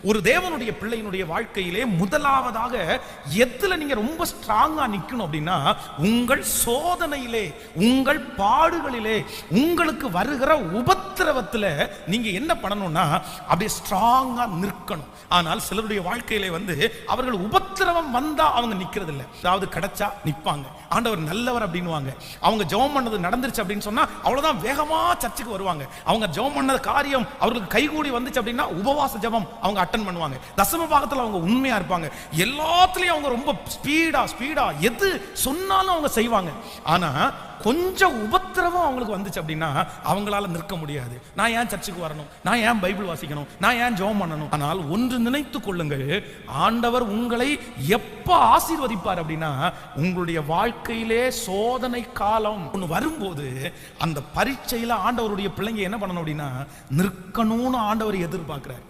ஒரு தேவனுடைய பிள்ளையினுடைய வாழ்க்கையிலே முதலாவதாக எதுல நீங்க ரொம்ப ஸ்ட்ராங்கா நிக்கணும் அப்படின்னா, உங்கள் சோதனையிலே, உங்கள் பாடுகளிலே, உங்களுக்கு வருகிற உபத்திரவத்துல நீங்க என்ன பண்ணணும்னா அப்படியே ஸ்ட்ராங்கா நிற்கணும். ஆனால் சிலருடைய வாழ்க்கையிலே அவர்கள் உபத்திரவம் வந்தா அவங்க நிக்கிறது இல்லை. அதாவது கிடைச்சா நிப்பாங்க, ஆண்டவர் நல்லவர் அப்படின்னுவாங்க. அவங்க ஜெபம் பண்ணது நடந்துருச்சு அப்படின்னு சொன்னா அவ்வளவுதான், வேகமா சர்ச்சுக்கு வருவாங்க. அவங்க ஜெபம் பண்ண காரியம் அவர்களுக்கு கைகூடி வந்துச்சு அப்படின்னா உபவாச ஜெபம் அவங்க அட்டன் பண்ணுவாங்க. தசம பாகத்துல அவங்க உண்மையா இருப்பாங்க. எல்லாத்துலயும் அவங்க ரொம்ப ஸ்பீடா எது சொன்னாலும் அவங்க செய்வாங்க. ஆனா கொஞ்சம் உபத்திரவம் அவங்களுக்கு வந்துச்சு அப்படின்னா அவங்களால நிற்க முடியாது. நான் ஏன் சர்ச்சுக்கு வரணும், நான் ஏன் பைபிள் வாசிக்கணும், நான் ஏன் ஜெபம் பண்ணணும்? ஆனால் ஒன்று நினைத்துக் கொள்ளுங்கள், ஆண்டவர் உங்களை எப்ப ஆசீர்வதிப்பார் அப்படின்னா, உங்களுடைய வாழ்க்கையிலே சோதனை காலம் ஒன்று வரும்போது அந்த பரீட்சையில ஆண்டவருடைய பிள்ளைங்க என்ன பண்ணணும் அப்படின்னா நிற்கணும்னு ஆண்டவர் எதிர்பார்க்கிறார்.